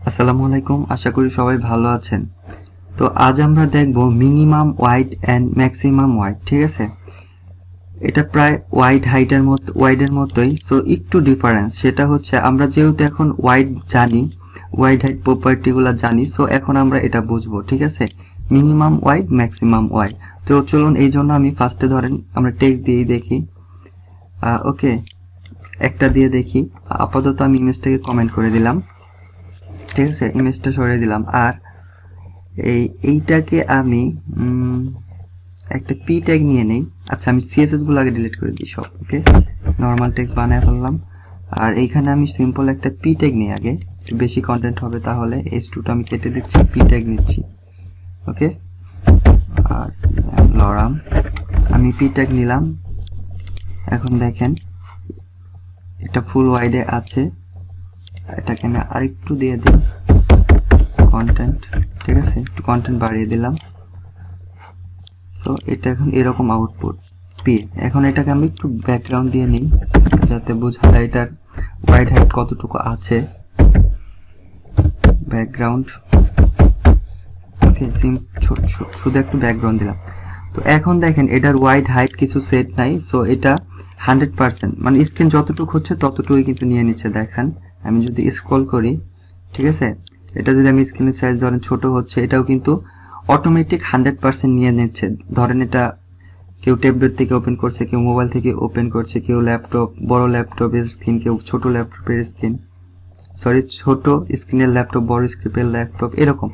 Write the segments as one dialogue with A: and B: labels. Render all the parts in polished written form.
A: আসসালামু আলাইকুম, আশা করি সবাই ভালো আছেন। তো আজ আমরা দেখব minimum wide and maximum wide. ঠিক আছে, এটা প্রায় ওয়াইডের মতোই, সো একটু ডিফারেন্স। সেটা হচ্ছে আমরা যেহেতু এখন ওয়াইড জানি, ওয়াইড হাইট প্রপার্টিগুলো জানি, সো এখন আমরা এটা বুঝবো। ঠিক আছে, মিনিমাম ওয়াইড, ম্যাক্সিমাম ওয়াইড। তো চলুন, এই জন্য আমি ফার্স্টে ধরেন আমরা টেক্সট দিয়েই দেখি। ওকে, একটা দিয়ে দেখি। আপাতত আমি ইমেজটাকে কমেন্ট করে দিলাম। ঠিক আছে, ইমেজটা সরিয়ে দিলাম। আর এইটাকে আমি একটা পি ট্যাগ নিয়ে নেই। আচ্ছা, আমি সিএসএস গুলো আগে ডিলিট করে দিই সব। ওকে, নর্মাল টেক্সট বানায় ফেললাম। আর এইখানে আমি সিম্পল একটা পি ট্যাগ নিই আগে, একটু বেশি কন্টেন্ট হবে। তাহলে H2টা আমি কেটে দিচ্ছি, পি ট্যাগ নিচ্ছি। ওকে, আর লরাম আমি পি ট্যাগ নিলাম। এখন দেখেন এটা ফুল ওয়াইডে আছে। এটাকে আমি আরেকটু দিয়ে দিই কন্টেন্ট। ঠিক আছে, একটু কন্টেন্ট বাড়িয়ে দিলাম। সো এটা এখন এরকম আউটপুট পি। এখন এটাকে আমি একটু ব্যাকগ্রাউন্ড দিয়ে নিই যাতে বোঝা যায় এটার ওয়াইড হাইট কতটুকু আছে। ব্যাকগ্রাউন্ড, ওকে, শুধু একটু ব্যাকগ্রাউন্ড দিলাম। তো এখন দেখেন এটার ওয়াইড হাইট কিছু সেট নাই, সো এটা 100%, মানে স্ক্রিন যতটুকু হচ্ছে ততটুকুই কিন্তু নিয়ে নিচ্ছে। দেখেন আমি যদি স্ক্রল করি, ঠিক আছে, এটা যদি আমি স্ক্রিনের সাইজ ধরেন ছোট হচ্ছে, এটাও কিন্তু অটোমেটিক 100% নিয়ে নিচ্ছে। ধরেন এটা কেউ ট্যাবলেট থেকে ওপেন করছে, কেউ মোবাইল থেকে ওপেন করছে, কেউ ল্যাপটপ, বড় ল্যাপটপের স্ক্রিন, কেউ ছোট ল্যাপটপের স্ক্রিন, ছোট স্ক্রিনের ল্যাপটপ, বড় স্ক্রিনের ল্যাপটপ, এরকম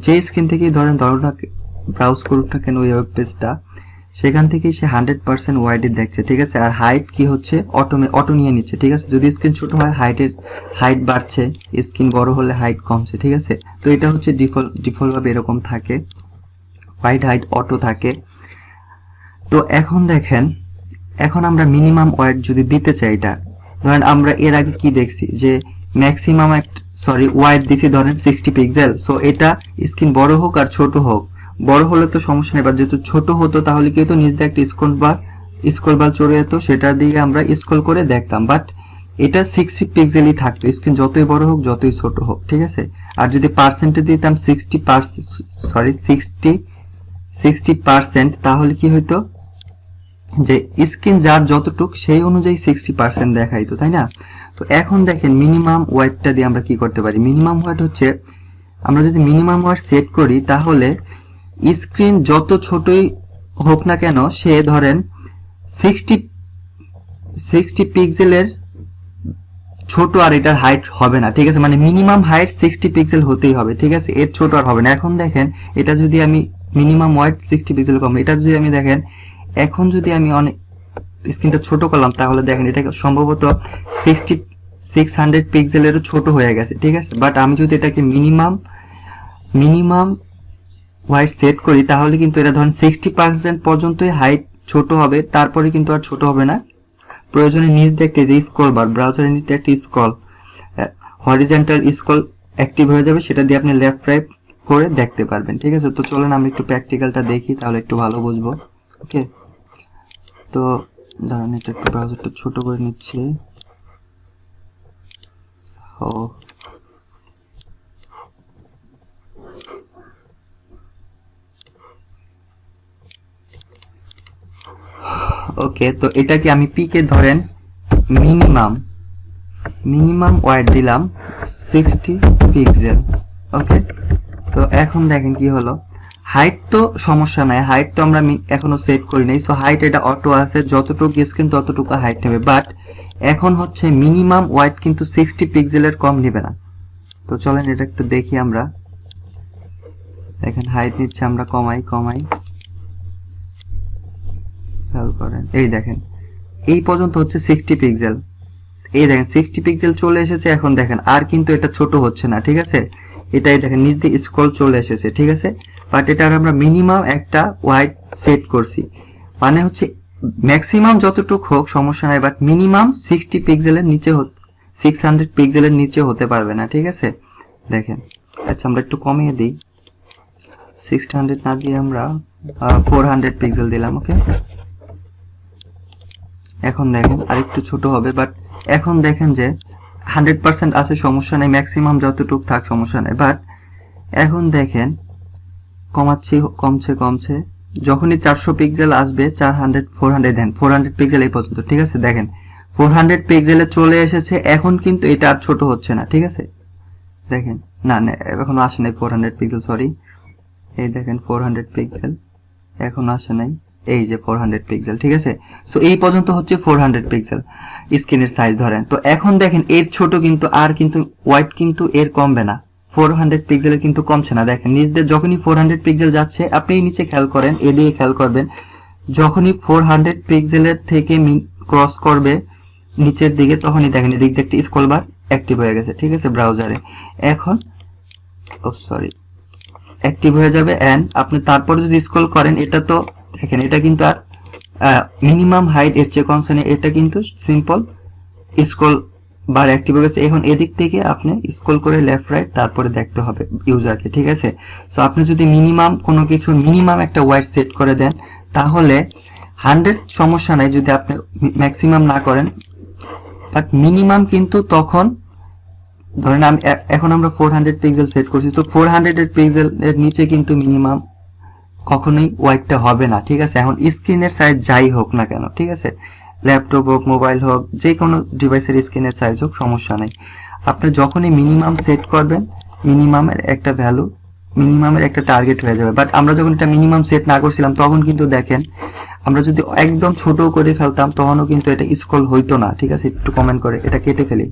A: যে স্ক্রিন থেকেই ধরেন ব্রাউজ করুক না কেন ওই ওয়েব পেজটা, সেখান থেকেই সে 100% ওয়াইডে দেখছে। ঠিক আছে, আর হাইট কি হচ্ছে অটো নিয়ে নিচ্ছে। ঠিক আছে, যদি স্ক্রিন ছোট হয় হাইট বাড়ছে, স্ক্রিন বড় হলে হাইট কমছে। ঠিক আছে, তো এটা হচ্ছে ডিফল্ট ভাবে এরকম থাকে, ওয়াইড হাইট অটো থাকে। তো এখন দেখেন, এখন আমরা মিনিমাম ওয়াইড যদি দিতে চাই, এটা ধরেন আমরা এর আগে কি দেখছি যে ম্যাক্সিমাম ওয়াইড দিছি ধরেন 60 পিক্সেল। সো এটা স্ক্রিন বড় হোক আর ছোট হোক, বড় হলে তো সমস্যা নেই, এবার যেহেতু ছোট হতো তাহলে কি হতো, নিচ দিয়ে একটা স্ক্রল বার চলে যেত, সেটা দিয়ে আমরা স্ক্রল করে দেখতাম। বাট এটা 60 পিক্সেলই থাকতো, স্ক্রিন যতই বড় হোক যতই ছোট হোক। ঠিক আছে, আর যদি পার্সেন্টে দিতাম 60%, তাহলে কি হইতো যে স্ক্রিন যার যতটুক সেই অনুযায়ী 60% দেখাইতো, তাই না? তো এখন দেখেন মিনিমাম ওয়াইডটা দিয়ে আমরা কি করতে পারি। মিনিমাম ওয়াইড হচ্ছে, আমরা যদি মিনিমাম ওয়াইড সেট করি তাহলে স্ক্রিন যত ছোটই হোক না কেন, সে ধরেন 60 পিক্সেলের ছোট আর এটার হাইট হবে না। ঠিক আছে, মানে মিনিমাম হাইট 60 পিক্সেল হতেই হবে। ঠিক আছে, এর ছোট আর হবে না। এখন দেখেন এটা যদি আমি মিনিমাম ওয়াইড 60 পিক্সেল কম, এটা যদি আমি দেখেন এখন যদি আমি অনেক স্ক্রিনটা ছোট করলাম, তাহলে দেখেন এটা সম্ভবত 600 পিক্সেলেরও ছোট হয়ে গেছে। ঠিক আছে, বাট আমি যদি এটাকে মিনিমাম ওয়াইড সেট করি তাহলে কিন্তু এটা ধরেন 60% পর্যন্তই হাইট ছোট হবে, তারপরে কিন্তু আর ছোট হবে না। প্রয়োজনে নিচ দেখতে যে স্ক্রল বার, ব্রাউজারের নিচে একটা স্ক্রল হরিজন্টাল স্ক্রল অ্যাক্টিভ হয়ে যাবে, সেটা দিয়ে আপনি লেফট রাইট করে দেখতে পারবেন। ঠিক আছে, তো চলেন আমরা একটু প্র্যাকটিক্যালটা দেখি, তাহলে একটু ভালো বুঝবো। ওকে, তো ধরেন এটা একটু ব্রাউজারটা ছোট করে নিচ্ছি। ওকে, তো এটাকে আমি পি কে ধরেন মিনিমাম ওয়াইড দিলাম 60 পিক্সেল। ওকে, তো এখন দেখেন কি হলো, হাইট তো সমস্যা নাই, হাইট তো আমরা এখনো সেট করি নাই, সো হাইট এটা অটো আছে, যতটুকু স্ক্রিন ততটুকু হাইট নেবে। বাট এখন হচ্ছে মিনিমাম ওয়াইড কিন্তু 60 পিক্সেলের কম নেবে না। তো চলেন এটা একটু দেখি আমরা। দেখেন হাইট নিচ্ছে, আমরা কমাই খেয়াল করেন, এই দেখেন এই পর্যন্ত হচ্ছে 60 পিক্সেল। এই দেখেন 60 পিক্সেল চলে এসেছে। এখন দেখেন আর কিন্তু এটা ছোট হচ্ছে না। ঠিক আছে, এটাই দেখেন নিচ দিয়ে স্ক্রল চলে এসেছে। ঠিক আছে, বাট এটা আমরা মিনিমাম একটা ওয়াইড সেট করছি, মানে হচ্ছে ম্যাক্সিমাম যতটুকু হোক সমস্যা নাই, বাট মিনিমাম 60 পিক্সেলের নিচে 600 পিক্সেলের নিচে হতে পারবে না। ঠিক আছে, দেখেন, আচ্ছা আমরা একটু কমিয়ে দিই, 600 না দিয়ে আমরা 400 পিক্সেল দিলাম। ওকে, এখন দেখেন আরেকটু ছোট হবে, বাট এখন দেখেন যে 100% আছে, সমস্যা নেই, ম্যাক্সিমাম যতটুকু থাক সমস্যা নেই। বাট এখন দেখেন কমাচ্ছি, কমছে, যখনই 400 পিক্সেল আসবে 400 400 দেন 400 পিক্সেল এই পর্যন্ত, ঠিক আছে। দেখেন 400 পিক্সেলে চলে এসেছে, এখন কিন্তু এটা আর ছোট হচ্ছে না, ঠিক আছে। দেখেন না এখনো আসে নাই 400 পিক্সেল, সরি, এই দেখেন 400 পিক্সেল এখনো আসে নাই, এই যে 400 পিক্সেল, ঠিক আছে। সো এই পর্যন্ত হচ্ছে 400 পিক্সেল স্ক্রিনের সাইজ ধরেন। তো এখন দেখেন এর ছোট কিন্তু আর কিন্তু ওয়াইড কিন্তু এর কমবে না, 400 পিক্সেলের কিন্তু কমছে না। দেখেন নিচ দিয়ে যখনই 400 পিক্সেল যাচ্ছে, আপনি এই নিচে খেয়াল করেন, এদিকে খেয়াল করবেন, যখনই 400 পিক্সেলের থেকে ক্রস করবে নিচের দিকে, তখনই দেখেন এদিক দিয়ে একটা স্ক্রল বার অ্যাক্টিভ হয়ে গেছে, ঠিক আছে, ব্রাউজারে। এখন অ্যাক্টিভ হয়ে যাবে। এন্ড আপনি তারপরে যদি স্ক্রল করেন, এটা তো দেখেন এটা কিন্তু আর মিনিমাম হাইট এর চেয়ে কম শ্রেণী, এটা কিন্তু সিম্পল স্ক্রল বার অ্যাক্টিভ হয়ে গেছে। এখন এদিক থেকে আপনি স্ক্রল করে লেফট রাইট তারপরে দেখতে হবে ইউজারকে, ঠিক আছে। সো আপনি যদি মিনিমাম কোনো কিছুর মিনিমাম একটা ওয়াইড সেট করে দেন, তাহলে 100 সমস্যা নাই যদি আপনি ম্যাক্সিমাম না করেন, বাট মিনিমাম কিন্তু তখন ধরেন এখন আমরা 400 পিক্সেল সেট করছি, তো 400 পিক্সেল এর নিচে কিন্তু মিনিমাম কখনোই ওয়াইডটা হবে না, ঠিক আছে। এখন স্ক্রিনের সাইজ যাই হোক না কেন, ঠিক আছে, ল্যাপটপ হোক, মোবাইল হোক, যে কোনো ডিভাইসের স্ক্রিনের সাইজ হোক, সমস্যা নেই। আপনি যখনই মিনিমাম সেট করবেন, মিনিমামের একটা ভ্যালু, মিনিমামের একটা টার্গেট হয়ে যাবে। বাট আমরা যখন এটা মিনিমাম সেট না করছিলাম, তখন কিন্তু দেখেন আমরা যদি একদম ছোট করে ফেলতাম, তখনও কিন্তু এটা স্ক্রল হইতো না, ঠিক আছে। একটু কমেন্ট করে এটা কেটে ফেলি,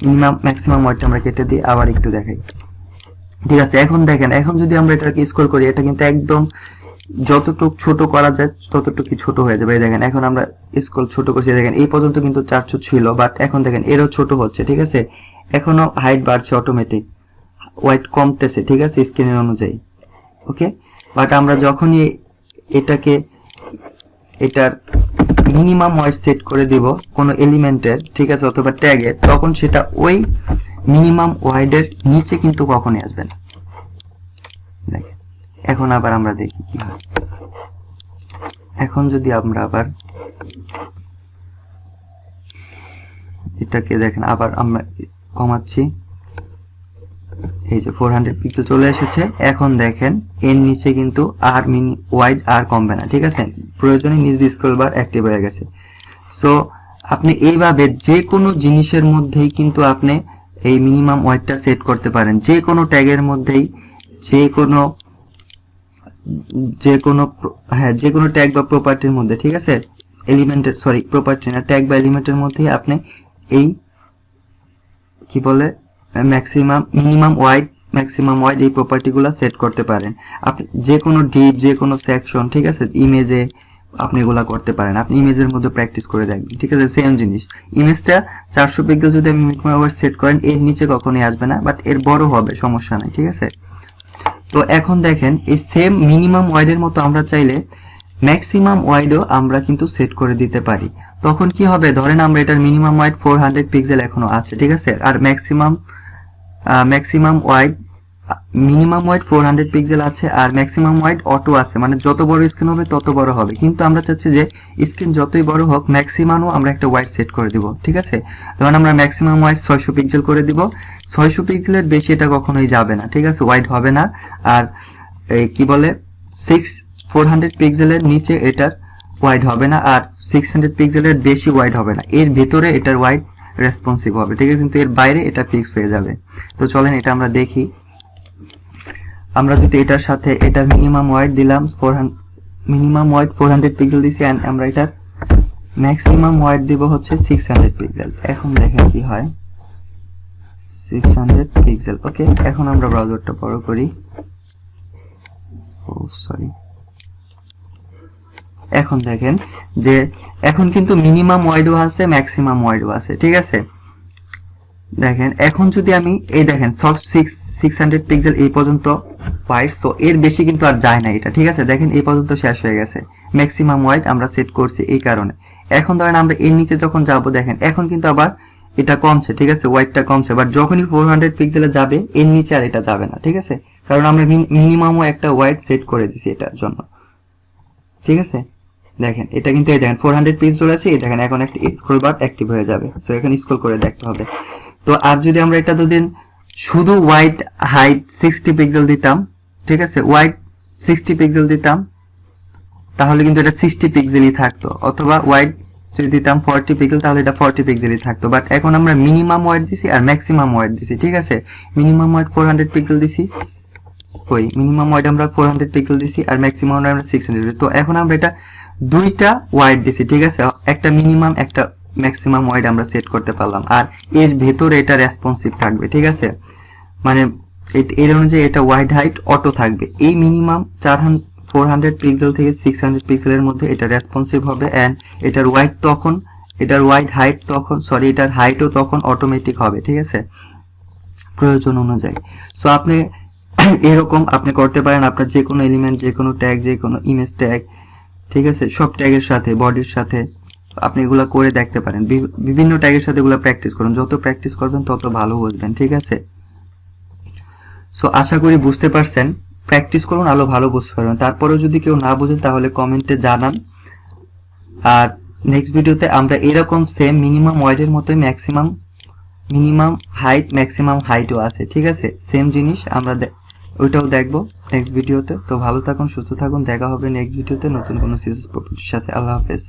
A: মিনিমাম ম্যাক্সিমাম ওয়াইডটা আমরা কেটে দিই, আবার একটু দেখাই, ঠিক আছে। এখন দেখেন, এখন যদি আমরা এটাকে স্ক্রল করি, এটা কিন্তু একদম যতটুকু ছোট করা যায় ততটুকু ছোট হয়ে যাবে। দেখেন এখন আমরা স্ক্রল ছোট করছি, দেখেন এই পর্যন্ত কিন্তু 400 ছিল, বাট এখন দেখেন এরও ছোট হচ্ছে, ঠিক আছে। এখনো হাইট বাড়ছে, অটোমেটিক ওয়াইড কমতেছে, ঠিক আছে, স্ক্রিনের অনুযায়ী, ওকে। বাট আমরা যখনই এটাকে এটার মিনিমাম ওয়াইড সেট করে দিব কোনো এলিমেন্টের, ঠিক আছে, অথবা ট্যাগের, তখন সেটা ওই মিনিমাম ওয়াইডের নিচে কিন্তু কখনই আসবে না। দেখেন এখন আবার আমরা দেখি কি হয়। এখন যদি আমরা আবার এটাকে দেখেন, আবার আমরা কমাচ্ছি, এই যে 400 পিক্সেল চলে এসেছে। এখন দেখেন এর নিচে কিন্তু আর ওয়াইড আর কমবে না, ঠিক আছে, প্রয়োজনে নিচ দিয়ে স্ক্রল বার অ্যাক্টিভ হয়ে গেছে। সো আপনি এইভাবে যে কোনো জিনিসের মধ্যেই কিন্তু আপনি এই মিনিমাম ওয়াইডটা সেট করতে পারেন, যে কোনো ট্যাগের মধ্যেই, যে কোনো ট্যাগ বা প্রপার্টির মধ্যে, ঠিক আছে, এলিমেন্টের, সরি প্রপার্টি না, ট্যাগ বা এলিমেন্টের মধ্যে আপনি এই কি বলে মিনিমাম ওয়াইড এই প্রপার্টিগুলো সেট করতে পারেন। আপনি যে কোনো ডিপ, যে কোনো সেকশন, ঠিক আছে, ইমেজে আপনি এগুলা করতে পারেন। আপনি ইমেজের মধ্যে প্র্যাকটিস করে দেখবেন, ঠিক আছে। সেম জিনিস, ইমেজটা 400 পিক্সেল যদি আপনি মিনিমাম ওয়াইড সেট করেন, এর নিচে কখনোই আসবে না, বাট এর বড় হবে, সমস্যা নাই, ঠিক আছে। তো এখন দেখেন এই সেম মিনিমাম ওয়াইডের মতো আমরা চাইলে ম্যাক্সিমাম ওয়াইডও আমরা কিন্তু সেট করে দিতে পারি। তখন কি হবে, ধরেন আমরা এটার মিনিমাম ওয়াইড 400 পিক্সেল এখনো আছে, ঠিক আছে, আর ম্যাক্সিমাম ওয়াইড 400 পিক্সেল আছে, আর ম্যাক্সিমাম ওয়াইড অটো আছে, মানে যত বড় স্ক্রিন হবে তত বড় হবে। কিন্তু আমরা চাচ্ছি যে স্ক্রিন যতই বড় হোক, ম্যাক্সিমামও আমরা একটা ওয়াইড সেট করে দিব, ঠিক আছে। ধরুন আমরা ম্যাক্সিমাম ওয়াইড 600 পিক্সেল করে দিব, 600 পিক্সেলের বেশি এটা কখনোই যাবে না, ঠিক আছে, ওয়াইড হবে না। আর কি বলে 400 পিক্সেলের নিচে এটার ওয়াইড হবে না, আর 600 পিক্সেলের বেশি ওয়াইড হবে না, এর ভিতরে এটার ওয়াইড রেসপন্সিভ হবে, ঠিক আছে, কিন্তু এর বাইরে এটা ফিক্স হয়ে যাবে। তো চলেন এটা আমরা দেখি। আমরা যদি এটার সাথে এটার মিনিমাম ওয়াইড দিলাম 400 পিক্সেল দিছি, এন্ড আমরা এটার ম্যাক্সিমাম ওয়াইড দিব হচ্ছে 600 পিক্সেল। এখন দেখেন কি হয়, 600 পিক্সেল, ওকে। এখন আমরা ব্রাউজারটা বড় করি, এখন দেখেন যে এখন কিন্তু মিনিমাম ওয়াইডও আছে, ম্যাক্সিমাম ওয়াইডও আছে, ঠিক আছে। দেখেন এখন যদি আমি এই দেখেন 600 পিক্সেল এই পর্যন্ত ওয়াইড, সো এর বেশি কিন্তু আর যায় না এটা, ঠিক আছে। দেখেন এই পর্যন্ত শেষ হয়ে গেছে, ম্যাক্সিমাম ওয়াইড আমরা সেট করছি এই কারণে। এখন ধরেন আমরা এর নিচে যখন যাব, দেখেন এখন কিন্তু আবার এটা কমছে, ঠিক আছে, ওয়াইডটা কমছে, বাট যখনই 400 পিক্সেলে যাবে এর নিচে আর এটা যাবে না, ঠিক আছে, কারণ আমরা মিনিমামও একটা ওয়াইড সেট করে দিছি এটার জন্য, ঠিক আছে। দেখেন এটা কিন্তু এই দেখেন 400 পিক্সেল চলে আসে, এই দেখেন এখন একটা স্ক্রল বার অ্যাক্টিভ হয়ে যাবে। সো এখানে স্ক্রল করে দেখতে হবে। তো তো আর যদি আমরা এটা দুদিন শুধু ওয়াইড হাইট 60 পিক্সেল দিতাম, ঠিক আছে, ওয়াইড 60 পিক্সেল দিতাম, তাহলে কিন্তু এটা 60 পিক্সেলই থাকতো, অথবা ওয়াইড যদি দিতাম 40 পিক্সেল তাহলে এটা 40 পিক্সেলই থাকতো। বাট এখন আমরা মিনিমাম ওয়াইড দিছি আর ম্যাক্সিমাম ওয়াইড দিছি, ঠিক আছে। মিনিমাম ওয়াইড 400 পিক্সেল দিছি, ওই মিনিমাম ওয়াইড আমরা 400 পিক্সেল দিছি আর ম্যাক্সিমাম ওয়াইড আমরা 600। তো এখন আমরা এটা দুইটা ওয়াইড দিছি, ঠিক আছে, একটা মিনিমাম একটা ম্যাক্সিমাম ওয়াইড আমরা সেট করতে পারলাম। আর এর ভেতরে এটা রেসপন্সিভ থাকবে, ঠিক আছে, মানে এর অনুযায়ী এটা ওয়াইড হাইট অটো থাকবে। এই মিনিমাম 400 পিক্সেল থেকে 600 পিক্সেলের মধ্যে এটা রেসপন্সিভ হবে, এন্ড এটার ওয়াইড তখন, এটার ওয়াইড হাইট তখন, সরি এটার হাইটও তখন অটোমেটিক হবে, ঠিক আছে, প্রয়োজন অনুযায়ী। সো আপনি এরকম আপনি করতে পারেন আপনার যে কোনো এলিমেন্ট, যে কোনো ট্যাগ, যে কোনো ইমেজ ট্যাগ, ঠিক আছে, সব ট্যাগের সাথে, বডির সাথে আপনি এগুলা করে দেখতে পারেন। বিভিন্ন ট্যাগের সাথে এগুলা প্র্যাকটিস করুন, যত প্র্যাকটিস করবেন তত ভালো বুঝবেন, ঠিক আছে। সো আশা করি বুঝতে পারছেন, প্র্যাকটিস করুন, আলো ভালো বুঝতে পারবেন। তারপরেও যদি কেউ না বুঝেন তাহলে কমেন্টে জানান। আর নেক্সট ভিডিওতে আমরা এরকম সেম মিনিমাম ওয়াইডের মতোই মিনিমাম হাইট ম্যাক্সিমাম হাইটও আছে, ঠিক আছে, সেম জিনিস আমরা ওইটাও দেখবো নেক্সট ভিডিওতে। তো ভালো থাকুন, সুস্থ থাকুন, দেখা হবে নেক্সট ভিডিওতে নতুন কোনো সিরিজ প্রপার্টির সাথে। আল্লাহ হাফেজ।